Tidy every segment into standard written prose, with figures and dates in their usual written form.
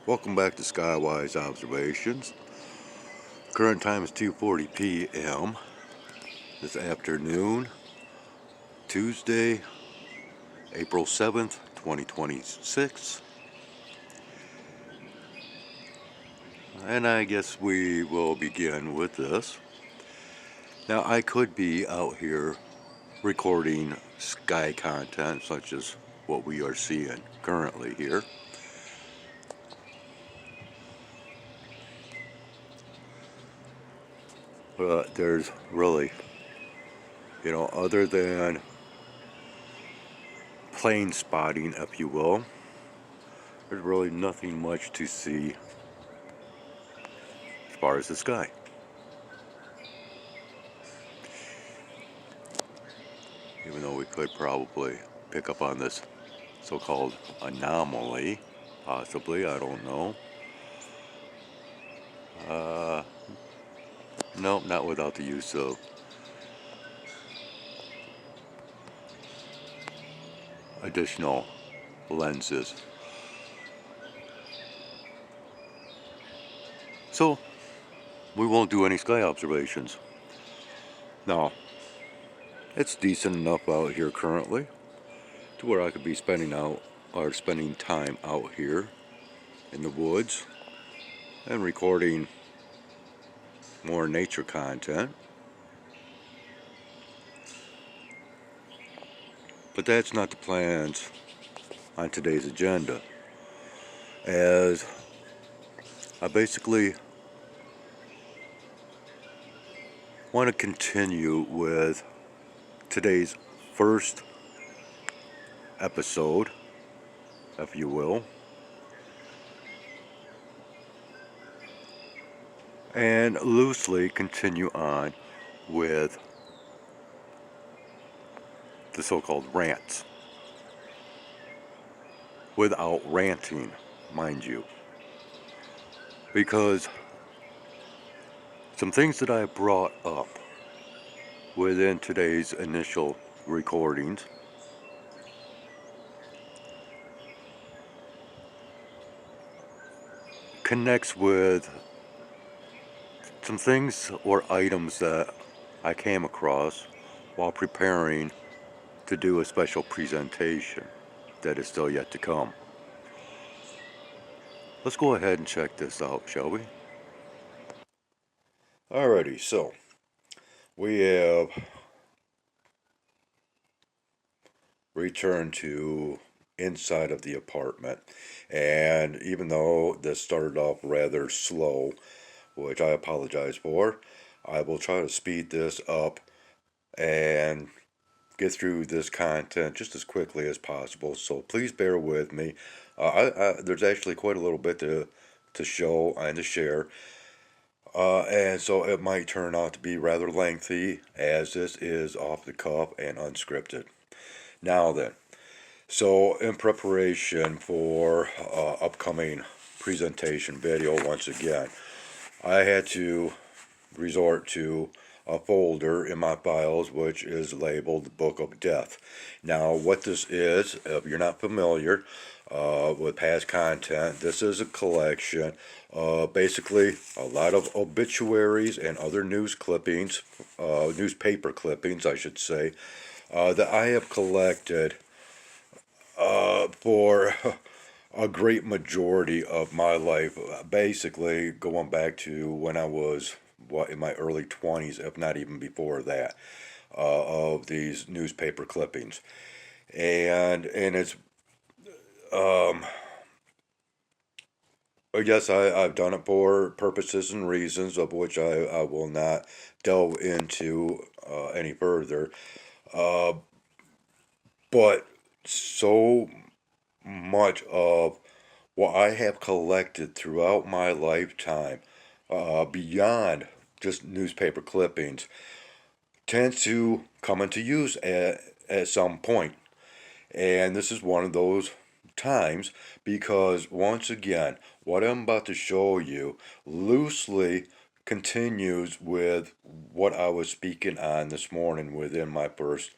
Welcome back to Skywise Observations. Current time is 2:40 p.m. this afternoon, Tuesday, April 7th, 2026. And I guess we will begin with this. Now, I could be out here recording sky content such as what we are seeing currently here. But there's really, other than plane spotting, if you will, there's really nothing much to see as far as the sky. Even though we could probably pick up on this so-called anomaly, possibly, I don't know. No, not without the use of additional lenses. So, we won't do any sky observations. Now, it's decent enough out here currently to where I could be spending time out here in the woods and recording more nature content. But that's not the plans on today's agenda, as I basically want to continue with today's first episode, if you will, and loosely continue on with the so-called rants, without ranting, mind you, because some things that I brought up within today's initial recordings connects with some things or items that I came across while preparing to do a special presentation that is still yet to come. Let's go ahead and check this out, shall we? Alrighty, so we have returned to inside of the apartment, and even though this started off rather slow, which I apologize for, I will try to speed this up and get through this content just as quickly as possible, so please bear with me. There's actually quite a little bit to show and to share, and so it might turn out to be rather lengthy, as this is off the cuff and unscripted. Now then, so in preparation for upcoming presentation video, once again, I had to resort to a folder in my files which is labeled Book of Death. Now, what this is, if you're not familiar with past content, this is a collection of basically a lot of obituaries and other news clippings, newspaper clippings, I should say, that I have collected for a great majority of my life, basically going back to when I was in my early 20s, if not even before that, of these newspaper clippings, and it's I guess I've done it for purposes and reasons of which I will not delve into any further, but so much of what I have collected throughout my lifetime, beyond just newspaper clippings, tends to come into use at some point. And this is one of those times, because once again, what I'm about to show you loosely continues with what I was speaking on this morning within my first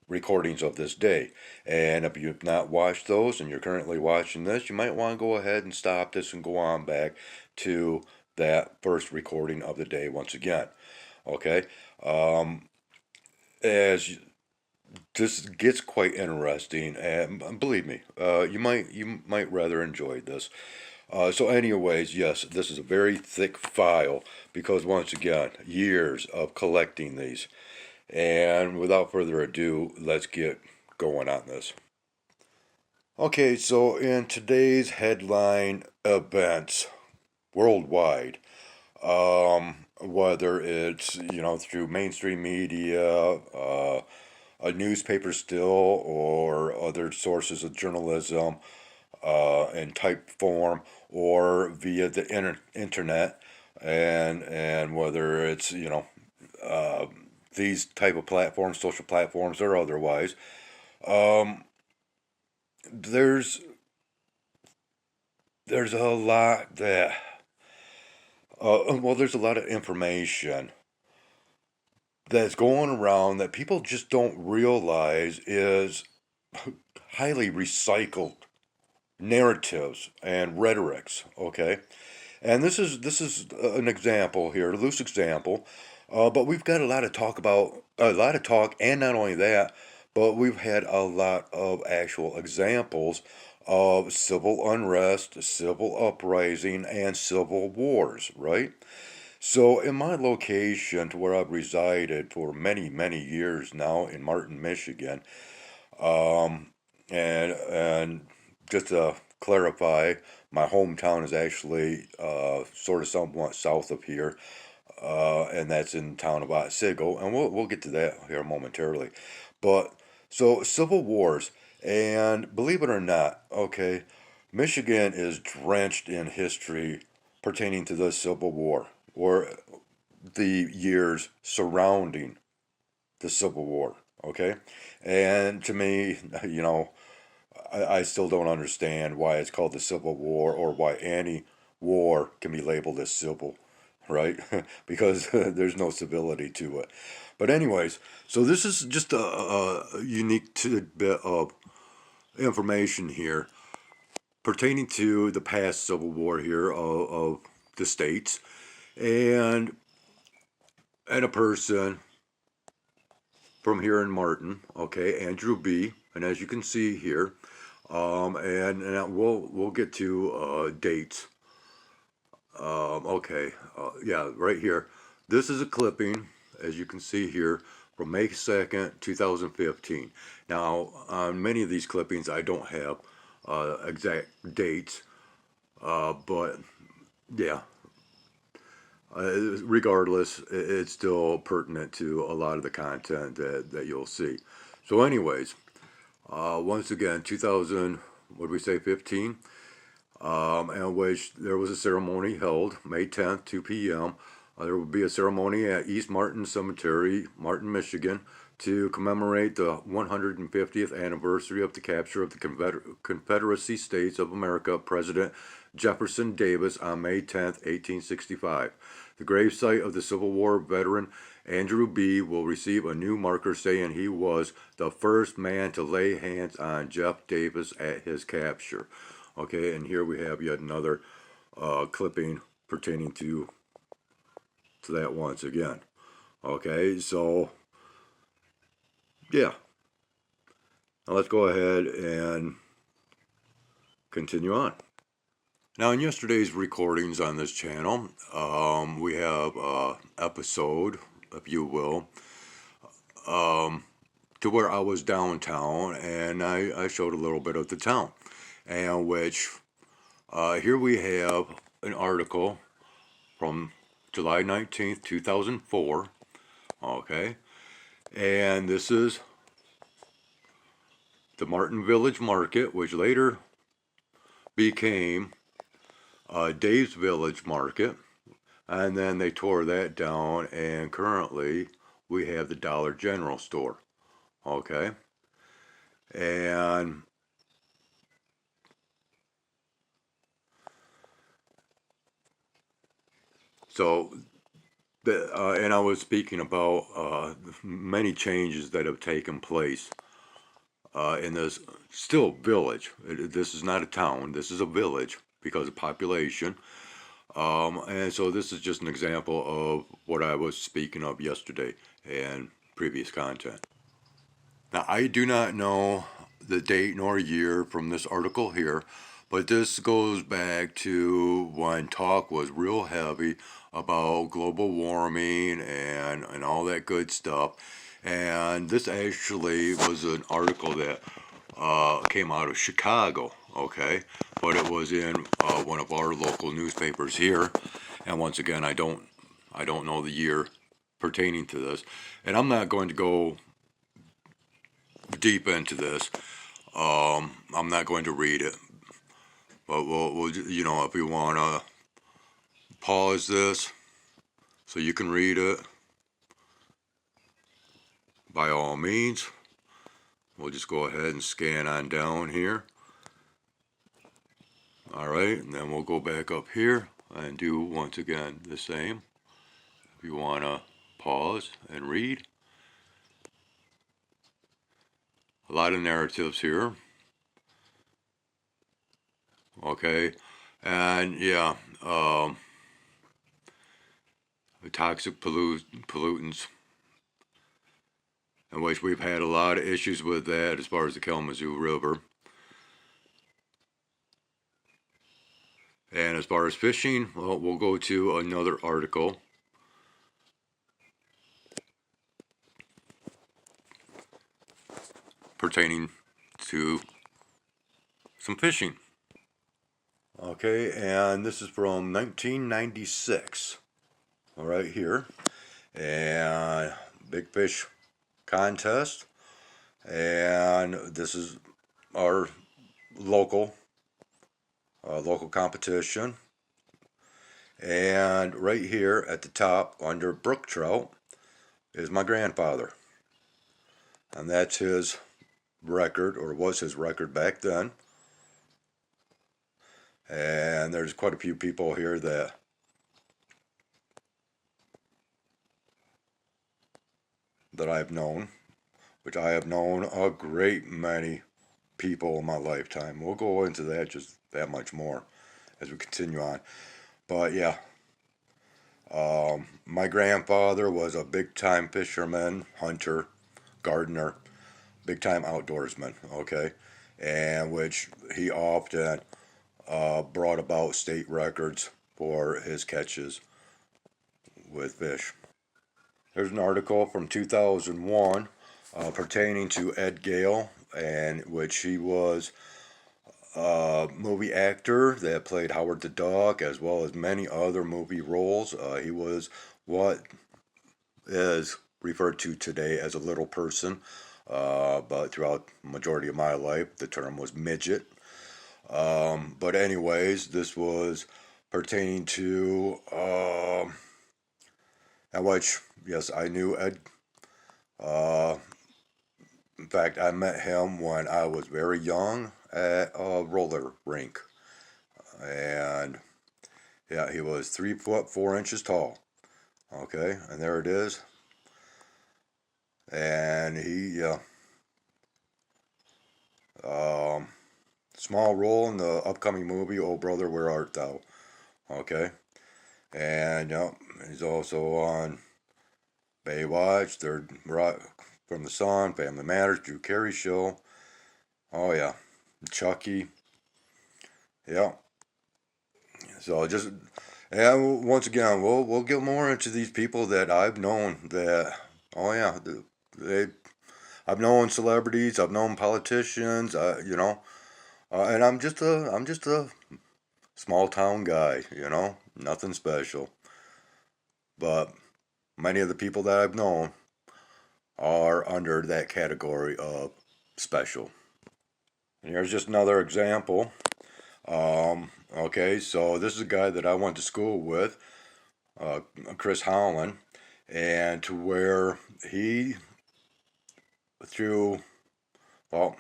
recordings of this day. And if you've not watched those and you're currently watching this, you might want to go ahead and stop this and go on back to that first recording of the day once again. Okay? As this gets quite interesting, and believe me, you might rather enjoy this. So, anyways, yes, this is a very thick file because once again, years of collecting these. And without further ado, let's get going on this. Okay, so in today's headline events worldwide, whether it's through mainstream media, a newspaper still, or other sources of journalism in type form, or via the internet, and whether it's these type of platforms, social platforms, or otherwise, um, there's there's a lot that there's a lot of information that's going around that people just don't realize is highly recycled narratives and rhetorics. Okay, and this is an example here, a loose example, but we've got a lot of talk, and not only that, but we've had a lot of actual examples of civil unrest, civil uprising, and civil wars, right? So, in my location, to where I've resided for many, many years now in Martin, Michigan, um, and just to clarify, my hometown is actually sort of somewhat south of here, and that's in the town of Otsego, and we'll get to that here momentarily. But so civil wars, and believe it or not, okay, Michigan is drenched in history pertaining to the Civil War or the years surrounding the Civil War. Okay, and to me, I still don't understand why it's called the Civil War or why any war can be labeled as civil, right? Because there's no civility to it. But anyways, so this is just a unique tidbit of information here pertaining to the past Civil War here of the states, and a person from here in Martin, okay, Andrew B. And as you can see here, and we'll get to dates. Okay, yeah, right here. This is a clipping, as you can see here, from May 2nd, 2015. Now, on many of these clippings, I don't have exact dates, but yeah, regardless, it's still pertinent to a lot of the content that you'll see. So, anyways, once again, 2000, what did we say, 15? In which there was a ceremony held May 10th, 2 p.m. There will be a ceremony at East Martin Cemetery, Martin, Michigan, to commemorate the 150th anniversary of the capture of the Confederacy States of America, President Jefferson Davis, on May 10th, 1865. The gravesite of the Civil War veteran Andrew B. will receive a new marker saying he was the first man to lay hands on Jeff Davis at his capture. Okay, and here we have yet another clipping pertaining to that once again. Okay, so yeah, now let's go ahead and continue on. Now, in yesterday's recordings on this channel, we have episode, if you will, to where I was downtown, and I showed a little bit of the town, and which here we have an article from July 19th, 2004, okay, and this is the Martin Village Market, which later became Dave's Village Market, and then they tore that down, and currently we have the Dollar General store, okay, and so And I was speaking about many changes that have taken place in this still village. This is not a town. This is a village because of population. And so this is just an example of what I was speaking of yesterday and previous content. Now, I do not know the date nor year from this article here, but this goes back to when talk was real heavy about global warming and all that good stuff. And this actually was an article that came out of Chicago, okay? But it was in one of our local newspapers here. And once again, I don't know the year pertaining to this. And I'm not going to go deep into this. I'm not going to read it, but we'll you know, if you want to pause this so you can read it, by all means, we'll just go ahead and scan on down here. All right, and then we'll go back up here and do once again the same. If you want to pause and read, a lot of narratives here. Okay, and yeah, toxic pollutants, in which we've had a lot of issues with that as far as the Kalamazoo River. And as far as fishing, well, we'll go to another article. Pertaining to some fishing. Okay, and this is from 1996. All right, here. And big fish contest. And this is our local competition. And right here at the top under brook trout is my grandfather. And that's his record, or was his record back then. And there's quite a few people here that I've known, which I have known a great many people in my lifetime. We'll go into that just that much more as we continue on. But yeah, my grandfather was a big time fisherman, hunter, gardener, big time outdoorsman, okay? And which he often brought about state records for his catches with fish. There's an article from 2001 pertaining to Ed Gale, and which he was a movie actor that played Howard the Duck, as well as many other movie roles. He was what is referred to today as a little person, but throughout the majority of my life, the term was midget. But anyways, this was pertaining to, and which, yes, I knew Ed. In fact, I met him when I was very young at a roller rink. And yeah, he was 3 foot 4 inches tall. Okay, and there it is. And he, small role in the upcoming movie, Oh Brother, Where Art Thou? Okay, and he's also on Baywatch, Third Rock from the Sun, Family Matters, Drew Carey Show. Oh yeah, Chucky. Yeah. So just yeah, once again, we'll get more into these people that I've known. That oh yeah, they I've known celebrities, I've known politicians. And I'm just a small town guy. Nothing special. But many of the people that I've known are under that category of special. And here's just another example. Okay, so this is a guy that I went to school with, Chris Howland, and to where he, through, well,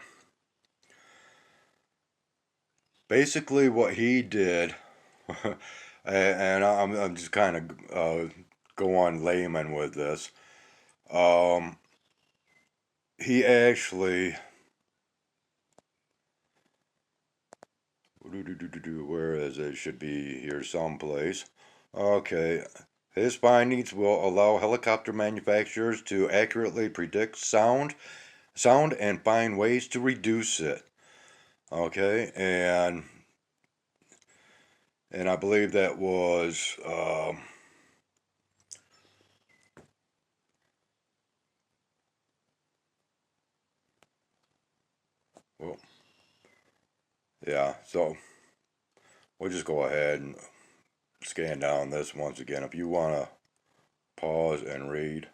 basically what he did, and I'm just kind of go on layman with this. Um, he actually, where is it? It should be here someplace. Okay. His findings will allow helicopter manufacturers to accurately predict sound and find ways to reduce it. Okay, and I believe that was well, yeah. So we'll just go ahead and scan down this once again. If you want to pause and read.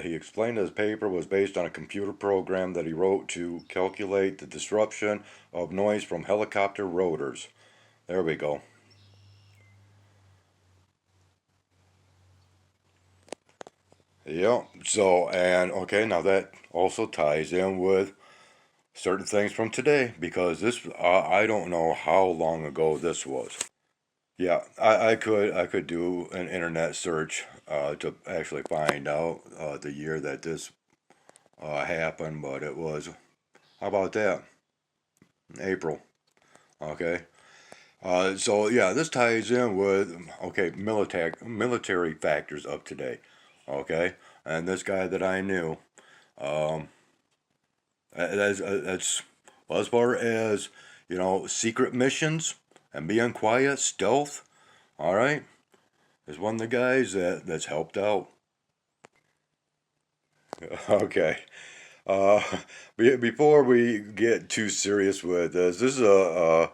He explained his paper was based on a computer program that he wrote to calculate the disruption of noise from helicopter rotors. There we go. Yep. So, and okay, now that also ties in with certain things from today because this, I don't know how long ago this was. Yeah, I could do an internet search to actually find out the year that this happened, but it was, how about that? April. Okay. So yeah, this ties in with okay military factors of today. Okay, and this guy that I knew, um, that's well, as far as secret missions and being quiet, stealth. All right, is one of the guys that's helped out. Okay. Uh, before we get too serious with this is I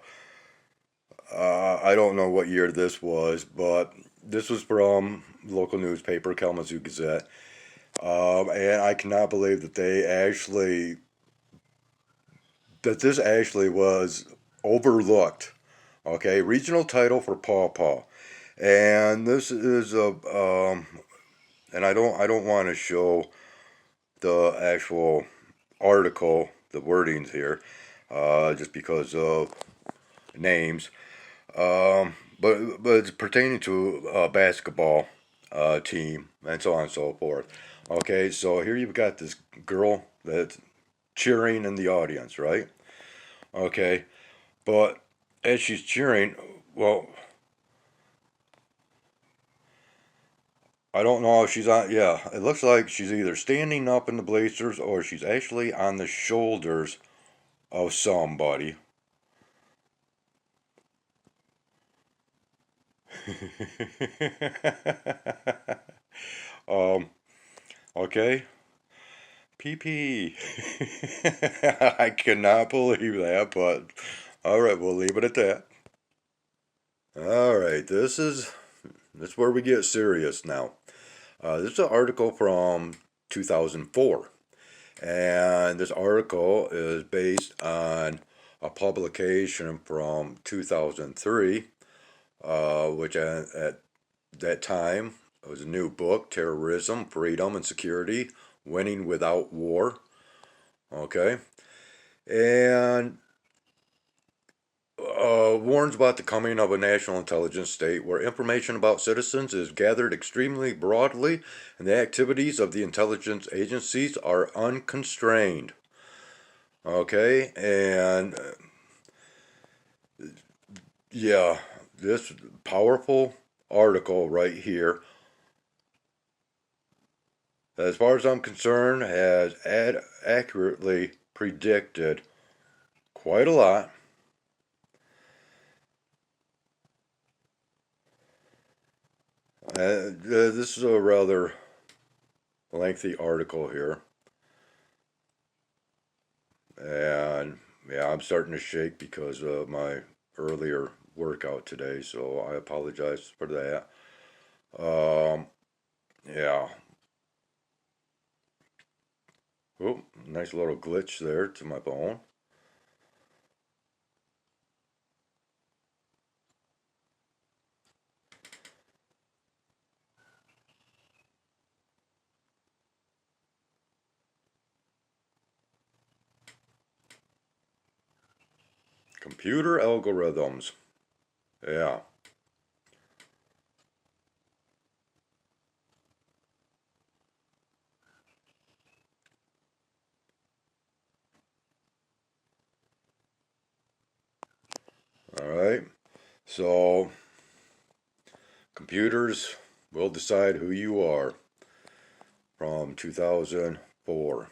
don't know what year this was, but this was from local newspaper, Kalamazoo Gazette. And I cannot believe that this actually was overlooked. Okay, regional title for Paw Paw. And this is and I don't want to show the actual article, the wordings here, just because of names. But it's pertaining to basketball team and so on and so forth. Okay, so here you've got this girl that's cheering in the audience, right? Okay, but as she's cheering, well, I don't know if she's on. Yeah, it looks like she's either standing up in the bleachers or she's actually on the shoulders of somebody. um. Okay. PP. I cannot believe that, but all right, we'll leave it at that. All right, this is where we get serious now. This is an article from 2004, and this article is based on a publication from 2003, which at that time was a new book, Terrorism, Freedom, and Security, Winning Without War. Okay, and warns about the coming of a national intelligence state where information about citizens is gathered extremely broadly and the activities of the intelligence agencies are unconstrained. Okay, and yeah, this powerful article right here, as far as I'm concerned, has accurately predicted quite a lot. This is a rather lengthy article here. And yeah, I'm starting to shake because of my earlier workout today, so I apologize for that. Um, yeah. Oh, nice little glitch there to my phone. computer algorithms. Yeah. All right. So, computers will decide who you are from 2004.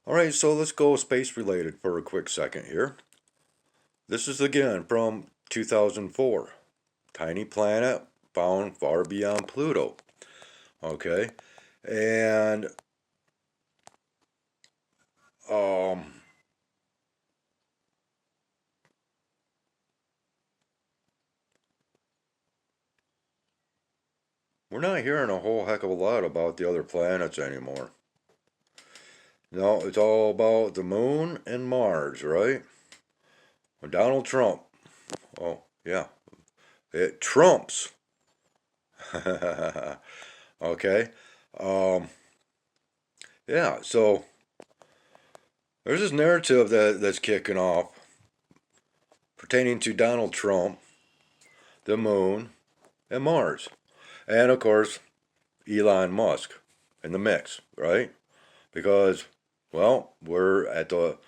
All right, so let's go space related for a quick second here. This is again from 2004. Tiny planet found far beyond Pluto. Okay. And um we're not hearing a whole heck of a lot about the other planets anymore. No, it's all about the moon and Mars, right? Donald Trump. Oh, yeah. It trumps. Okay. Um, yeah, so there's this narrative that's kicking off pertaining to Donald Trump, the moon, and Mars. And of course, Elon Musk in the mix, right? Because, well, we're at the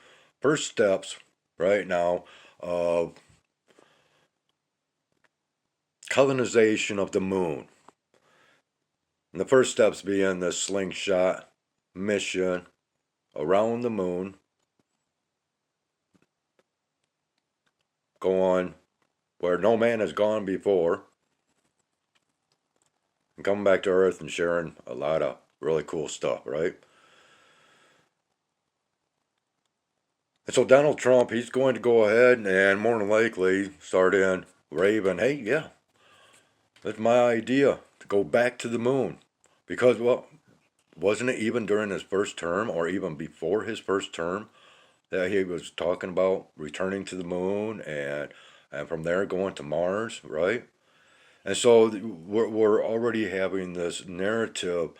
first steps right now of colonization of the moon. And the first steps being the slingshot mission around the moon, going where no man has gone before, and coming back to Earth and sharing a lot of really cool stuff, right? And so Donald Trump, he's going to go ahead and more than likely start in raving, hey, yeah, that's my idea to go back to the moon. Because, well, wasn't it even during his first term or even before his first term that he was talking about returning to the moon and from there going to Mars, right? And so we're already having this narrative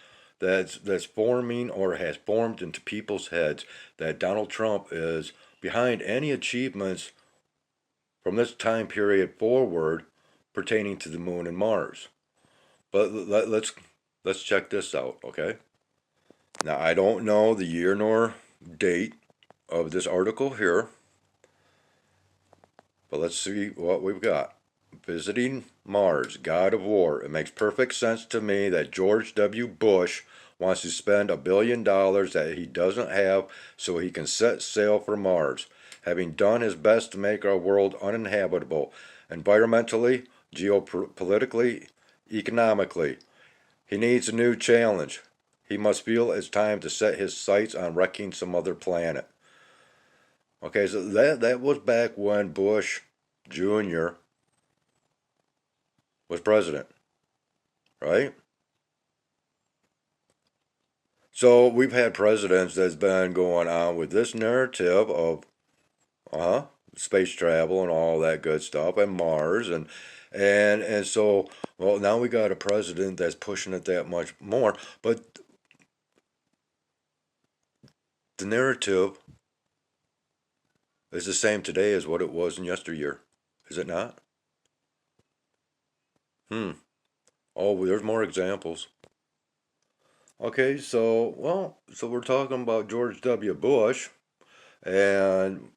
that's forming or has formed into people's heads that Donald Trump is behind any achievements from this time period forward pertaining to the moon and Mars. But let's check this out, okay? Now I don't know the year nor date of this article here, but let's see what we've got. Visiting Mars, God of War. It makes perfect sense to me that George W. Bush wants to spend $1 billion that he doesn't have so he can set sail for Mars, having done his best to make our world uninhabitable, environmentally, geopolitically, economically. He needs a new challenge. He must feel it's time to set his sights on wrecking some other planet. Okay, so that was back when Bush Jr. was president, right? So we've had presidents that's been going on with this narrative of space travel and all that good stuff and Mars and so well now we got a president that's pushing it that much more, but the narrative is the same today as what it was in yesteryear, is it not? Hmm. Oh, there's more examples. Okay, so so we're talking about George W. Bush, and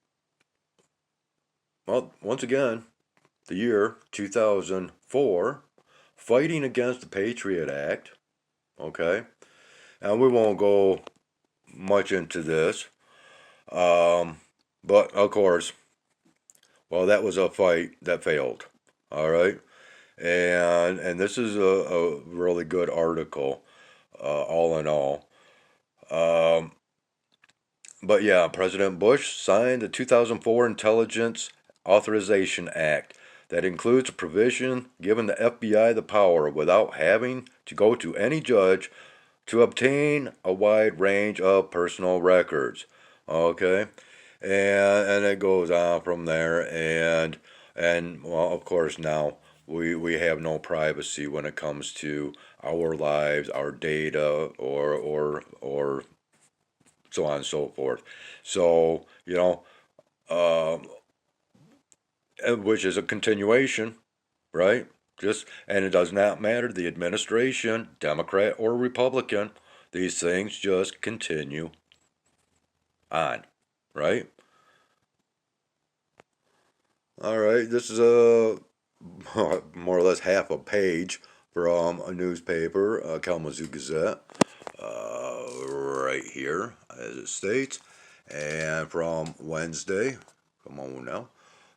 well, once again, the year 2004, fighting against the Patriot Act. Okay, and we won't go much into this, um, but of course, well, that was a fight that failed. All right, and this is a really good article, all in all. Um, But yeah, President Bush signed the 2004 Intelligence Authorization Act that includes a provision giving the FBI the power, without having to go to any judge, to obtain a wide range of personal records. Okay? And it goes on from there, and well, of course now we have no privacy when it comes to our lives, our data, or so on and so forth. So, which is a continuation, right? Just and it does not matter the administration, Democrat or Republican. These things just continue on, right? All right, this is a more or less half a page from a newspaper, Kalamazoo Gazette, right here, as it states, and from Wednesday, come on now,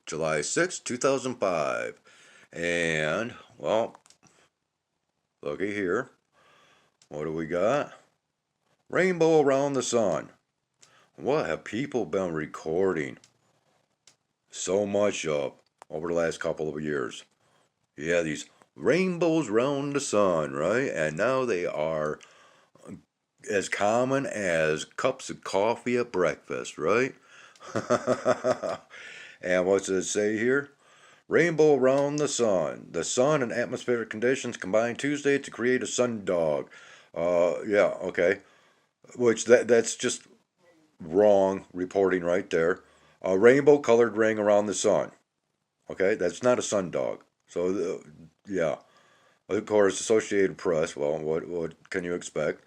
July 6th, 2005. And, well, looky here. What do we got? Rainbow around the sun. What have people been recording so much of over the last couple of years? Yeah, these rainbows round the sun, right? And now they are as common as cups of coffee at breakfast, right? And what's it say here? Rainbow around the sun. The sun and atmospheric conditions combined Tuesday to create a sun dog. Yeah, okay. Which that's just wrong reporting right there. A rainbow colored ring around the sun. Okay, that's not a sun dog. So, yeah. Of course, Associated Press. Well, what can you expect?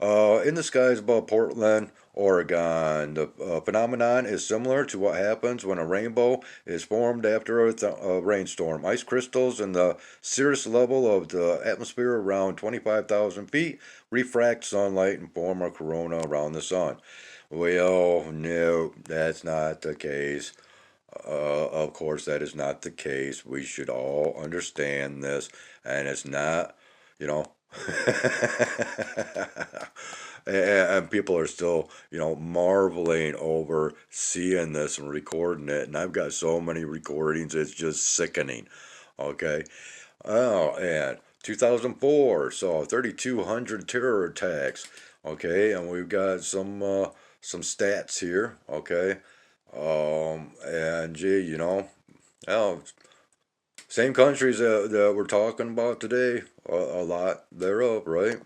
In the skies above Portland, Oregon, the phenomenon is similar to what happens when a rainbow is formed after a rainstorm. Ice crystals in the cirrus level of the atmosphere around 25,000 feet refract sunlight and form a corona around the sun. Well, no, that's not the case. Of course, that is not the case. We should all understand this, and it's not, you know. And people are still, marveling over seeing this and recording it. And I've got so many recordings, it's just sickening. Okay. Oh, and 2004 saw 3,200 terror attacks. Okay, and we've got some stats here. Okay, and gee, oh, same countries that we're talking about today, a lot thereof, right?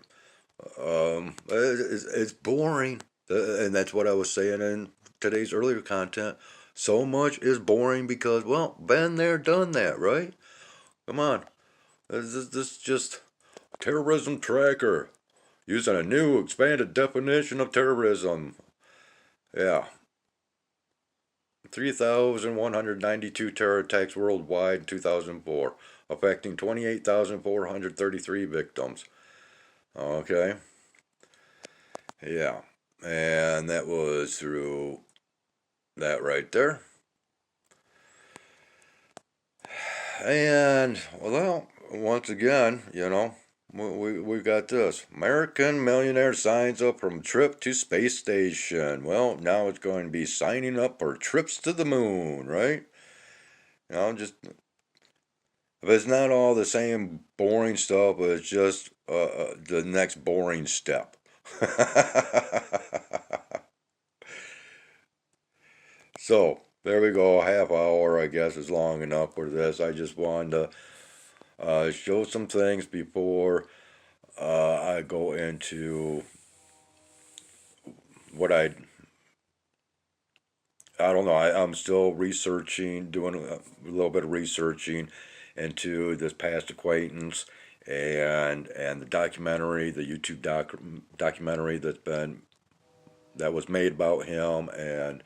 It's boring, and that's what I was saying in today's earlier content. So much is boring because, well, been there, done that, right? Come on, this just terrorism tracker using a new expanded definition of terrorism. Yeah, 3,192 terror attacks worldwide in 2004, affecting 28,433 victims. Okay, yeah, and that was through that right there. And, well, once again, we've got this. American millionaire signs up for a trip to space station. Well, now it's going to be signing up for trips to the moon, right? Just if it's not all the same boring stuff, but it's just the next boring step. So there we go. A half hour, I guess, is long enough for this. I just wanted to show some things before I go into what I don't know. I'm still researching, doing a little bit of researching into this past acquaintance and the documentary, the YouTube documentary that was made about him, and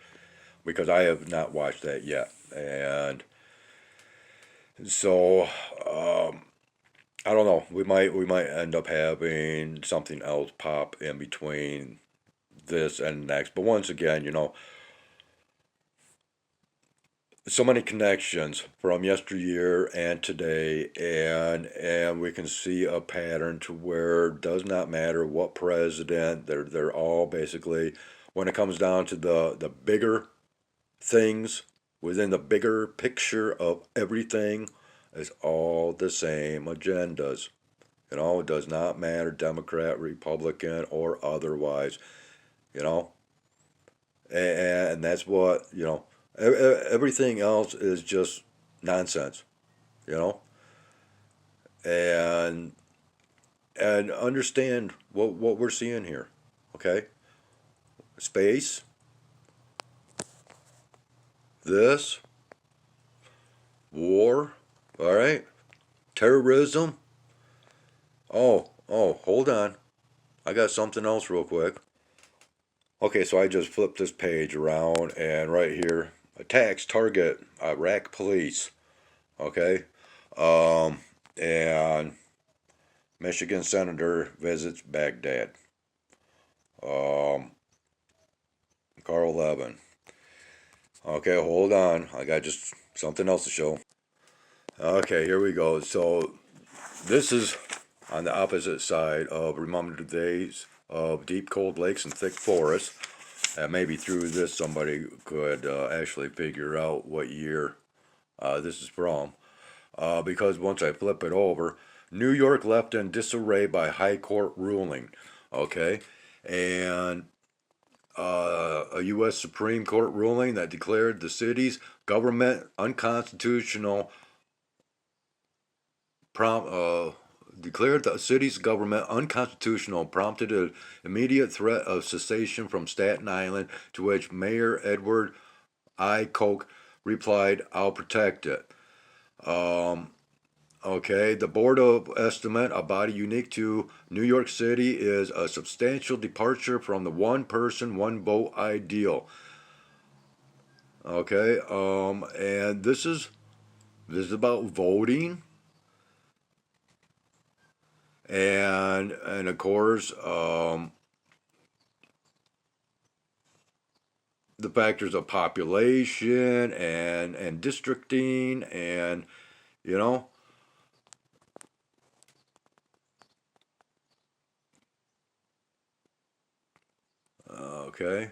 because I have not watched that yet, and so I don't know. We might end up having something else pop in between this and next. But once again, so many connections from yesteryear and today, and we can see a pattern to where it does not matter what president. They're all basically, when it comes down to the bigger things within the bigger picture of everything, is all the same agendas. It does not matter Democrat, Republican, or otherwise. You know, and that's what everything else is just nonsense. You know, and and understand what we're seeing here. Okay, space. This war, all right, terrorism. Hold on. I got something else real quick. Okay, so I just flipped this page around, and right here, attacks target Iraq police. Okay, um, and Michigan senator visits Baghdad. Um, Carl Levin. Okay, hold on. I got just something else to show. Okay, here we go. So this is on the opposite side of Remember the Days of Deep Cold Lakes and Thick Forests. And maybe through this somebody could actually figure out what year this is from. Because once I flip it over, New York left in disarray by High Court ruling. Okay, and a U.S. Supreme Court ruling that declared the city's government unconstitutional. Declared the city's government unconstitutional, prompted an immediate threat of cessation from Staten Island, to which Mayor Edward I. Koch replied, "I'll protect it." Um, okay, the Board of Estimate, a body unique to New York City, is a substantial departure from the one person, one vote ideal. Okay, and this is about voting, and of course, the factors of population and districting, and you know, okay.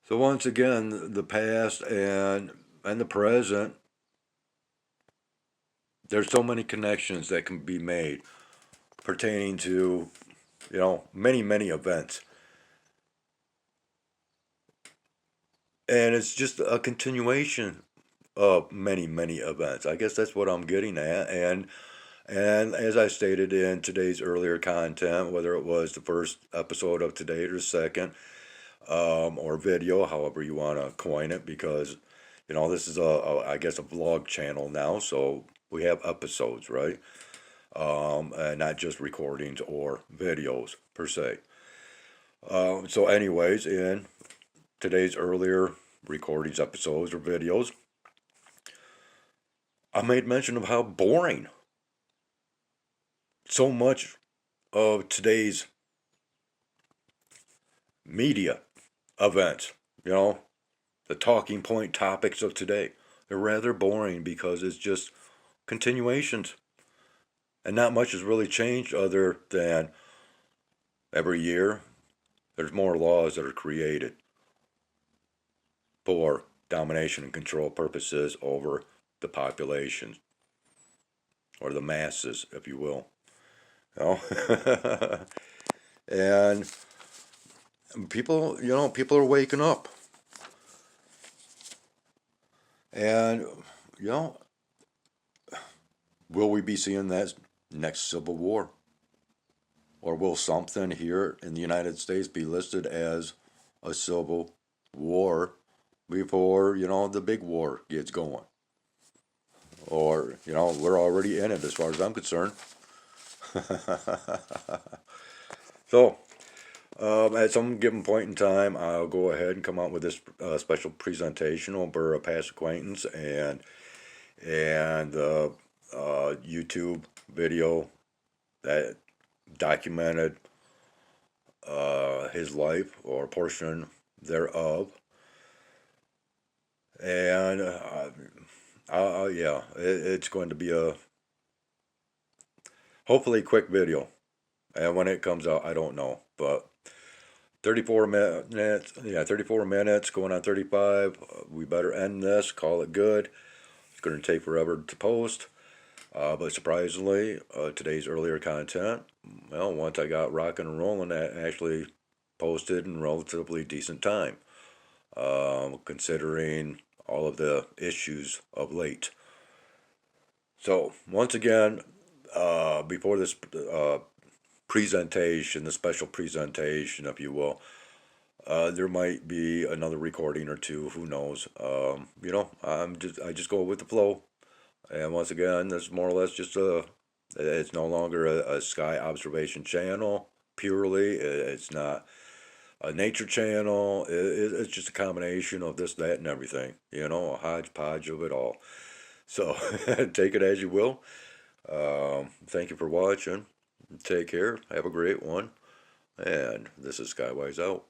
So once again, the past and the present, there's so many connections that can be made pertaining to, many events, and it's just a continuation of many events. I guess that's what I'm getting at, and as I stated in today's earlier content, whether it was the first episode of today or the second, or video, however you want to coin it, because this is I guess a vlog channel now, so we have episodes, right? And not just recordings or videos per se. So, anyways, in today's earlier recordings, episodes, or videos, I made mention of how boring so much of today's media events, the talking point topics of today, they're rather boring because it's just continuations. And not much has really changed other than every year there's more laws that are created for domination and control purposes over the population, or the masses, if you will. You know? And people are waking up. And, you know, will we be seeing that next Civil War? Or will something here in the United States be listed as a civil war before, the big war gets going? Or, we're already in it as far as I'm concerned. So, at some given point in time, I'll go ahead and come out with this special presentation over a past acquaintance and YouTube video that documented his life, or a portion thereof. And yeah, it's going to be a hopefully quick video. And when it comes out, I don't know, but 34 minutes, yeah, 34 minutes, going on 35. We better end this, call it good. It's going to take forever to post. But surprisingly, today's earlier content, well, once I got rocking and rolling, that actually posted in relatively decent time, considering all of the issues of late. So, once again, before this presentation, the special presentation, if you will, There might be another recording or two. Who knows? I just go with the flow. And once again, this is more or less just a. It's no longer a sky observation channel purely. It's not a nature channel. It's just a combination of this, that, and everything. A hodgepodge of it all. So take it as you will. Thank you for watching. Take care. Have a great one. And this is Skywise out.